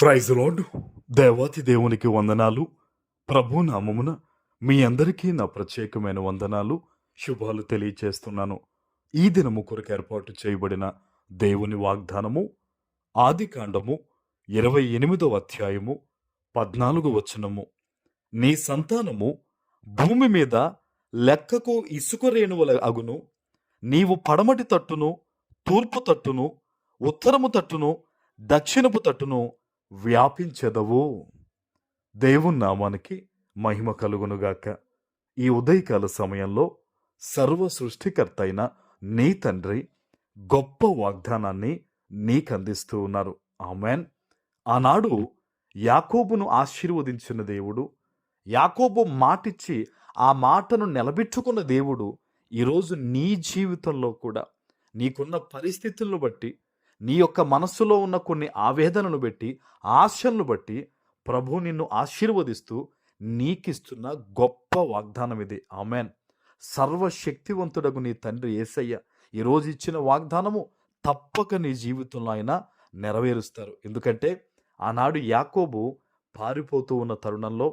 Praise lord. దేవాతి దేవునికి వందనాలు. ప్రభు నామమున మీ అందరికీ నా ప్రత్యేకమైన వందనాలు, శుభాలు తెలియచేస్తున్నాను. ఈ దినము కొరకు ఏర్పాటు చేయబడిన దేవుని వాగ్దానము ఆదికాండము 28వ అధ్యాయము 14వ వచనము. నీ సంతానము భూమి మీద లెక్కకు ఇసుక రేణువుల అగును. నీవు పడమటి తట్టును, తూర్పు తట్టును, ఉత్తరము తట్టును, దక్షిణపు తట్టును వ్యాపించెదవు. దేవుని నామానికి మహిమ కలుగునుగాక. ఈ ఉదయకాల సమయంలో సర్వ సృష్టికర్త అయిన నీ తండ్రి గొప్ప వాగ్దానాన్ని నీకందిస్తూ ఉన్నారు. ఆమెన్. ఆనాడు యాకోబును ఆశీర్వదించిన దేవుడు, యాకోబు మాటిచ్చి ఆ మాటను నిలబెట్టుకున్న దేవుడు ఈరోజు నీ జీవితంలో కూడా నీకున్న పరిస్థితులను బట్టి, నీ యొక్క మనస్సులో ఉన్న కొన్ని ఆవేదనను బట్టి, ఆశలను బట్టి ప్రభు నిన్ను ఆశీర్వదిస్తూ నీకిస్తున్న గొప్ప వాగ్దానం ఇది. ఆమెన్. సర్వశక్తివంతుడగు నీ తండ్రి యేసయ్య ఈరోజు ఇచ్చిన వాగ్దానము తప్పక నీ జీవితంలో ఆయన నెరవేరుస్తారు. ఎందుకంటే ఆనాడు యాకోబు పారిపోతూ ఉన్న తరుణంలో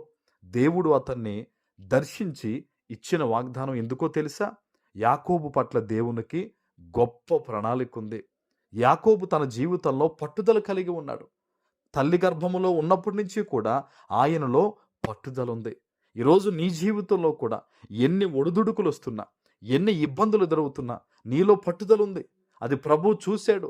దేవుడు అతన్ని దర్శించి ఇచ్చిన వాగ్దానం ఎందుకో తెలుసా? యాకోబు పట్ల దేవునికి గొప్ప ప్రణాళిక ఉంది. యాకోబు తన జీవితంలో పట్టుదల కలిగి ఉన్నాడు. తల్లి గర్భములో ఉన్నప్పటి నుంచి కూడా ఆయనలో పట్టుదల ఉంది. ఈరోజు నీ జీవితంలో కూడా ఎన్ని ఒడిదుడుకులు వస్తున్నా, ఎన్ని ఇబ్బందులు ఎదురవుతున్నా నీలో పట్టుదల ఉంది. అది ప్రభు చూశాడు.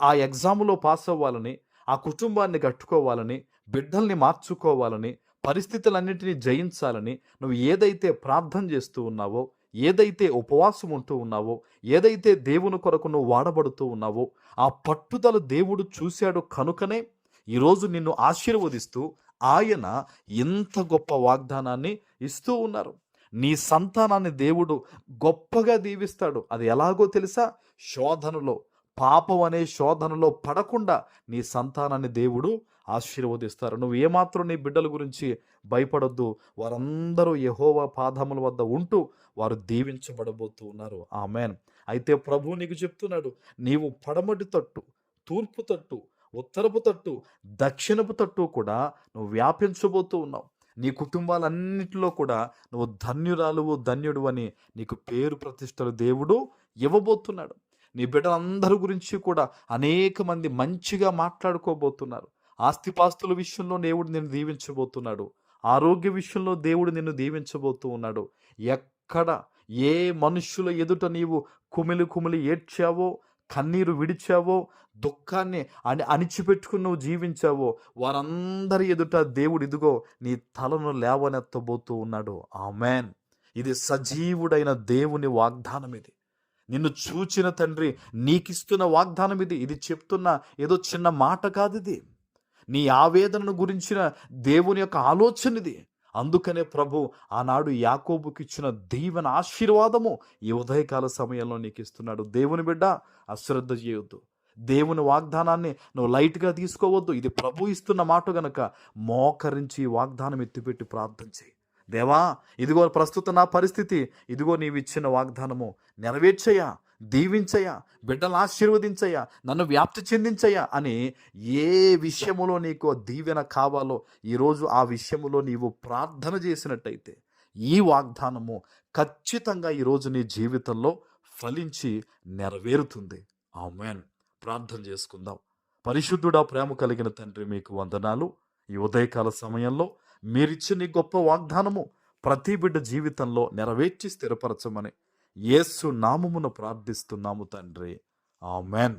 ఆ ఎగ్జామ్లో పాస్ అవ్వాలని, ఆ కుటుంబాన్ని కట్టుకోవాలని, బిడ్డల్ని మార్చుకోవాలని, పరిస్థితులన్నింటినీ జయించాలని నువ్వు ఏదైతే ప్రార్థన చేస్తూ ఉన్నావో, ఏదైతే ఉపవాసం ఉంటూ ఉన్నావో, ఏదైతే దేవుని కొరకు నువ్వు వాడబడుతూ ఉన్నావో, ఆ పట్టుదల దేవుడు చూశాడు కనుకనే ఈరోజు నిన్ను ఆశీర్వదిస్తూ ఆయన ఇంత గొప్ప వాగ్దానాన్ని ఇస్తూ ఉన్నారు. నీ సంతానాన్ని దేవుడు గొప్పగా దీవిస్తాడు. అది ఎలాగో తెలుసా? శోధనలో, పాపం అనే శోధనలో పడకుండా నీ సంతానాన్ని దేవుడు ఆశీర్వదిస్తారు. నువ్వు ఏమాత్రం నీ బిడ్డల గురించి భయపడొద్దు. వారందరూ యెహోవా పాదముల వద్ద ఉంటూ వారు దీవించబడబోతూ ఉన్నారు. ఆమెన్. అయితే ప్రభు నీకు చెప్తున్నాడు, నీవు పడమటి తట్టు, తూర్పు తట్టు, ఉత్తరపు తట్టు, దక్షిణపు తట్టు కూడా నువ్వు వ్యాపించబోతూ ఉన్నావు. నీ కుటుంబాలన్నిటిలో కూడా నువ్వు ధన్యురాలువు, ధన్యుడు అని నీకు పేరు ప్రతిష్టలు దేవుడు ఇవ్వబోతున్నాడు. నీ బిడ్డలందరి గురించి కూడా అనేక మంది మంచిగా మాట్లాడుకోబోతున్నారు. ఆస్తిపాస్తుల విషయంలో దేవుడు నిన్ను దీవించబోతున్నాడు. ఆరోగ్య విషయంలో దేవుడు నిన్ను దీవించబోతూ ఉన్నాడు. ఎక్కడ ఏ మనుష్యుల ఎదుట నీవు కుమిలి ఏడ్చావో, కన్నీరు విడిచావో, దుఃఖాన్ని అణిచిపెట్టుకుని నువ్వు జీవించావో, వారందరి ఎదుట దేవుడు ఇదిగో నీ తలను లేవనెత్తబోతూ ఉన్నాడు. ఆమెన్. ఇది సజీవుడైన దేవుని వాగ్దానం. ఇది నిన్ను చూచిన తండ్రి నీకిస్తున్న వాగ్దానం. ఇది చెప్తున్న ఏదో చిన్న మాట కాదు. ఇది నీ ఆవేదనను గురించిన దేవుని యొక్క ఆలోచన ఇది. అందుకనే ప్రభు ఆనాడు యాకోబుకి ఇచ్చిన దీవెన ఆశీర్వాదము ఈ ఉదయకాల సమయంలో నీకు ఇస్తున్నాడు. దేవుని బిడ్డ, అశ్రద్ధ చేయొద్దు. దేవుని వాగ్దానాన్ని నువ్వు లైట్గా తీసుకోవద్దు. ఇది ప్రభు ఇస్తున్న మాట గనక మోకరించి వాగ్దానం ఎత్తిపెట్టి ప్రార్థన చేయి. దేవా, ఇదిగో ప్రస్తుత నా పరిస్థితి, ఇదిగో నీవు ఇచ్చిన వాగ్దానము నెరవేర్చయ్యా, దీవించయ్యా, బిడ్డలు ఆశీర్వదించయ్యా, నన్ను వ్యాప్తి చెందించయ్యా అని ఏ విషయములో నీకు దీవెన కావాలో ఈరోజు ఆ విషయములో నీవు ప్రార్థన చేసినట్టయితే ఈ వాగ్దానము ఖచ్చితంగా ఈరోజు నీ జీవితంలో ఫలించి నెరవేరుతుంది. ఆమేన్. ప్రార్థన చేసుకుందాం. పరిశుద్ధుడా, ప్రేమ కలిగిన తండ్రి, మీకు వందనాలు. ఈ ఉదయకాల సమయంలో మీరిచ్చిన ఈ గొప్ప వాగ్దానము ప్రతి బిడ్డ జీవితంలో నెరవేర్చి స్థిరపరచమని యేసు నామమున ప్రార్థిస్తున్నాము తండ్రి. ఆమెన్.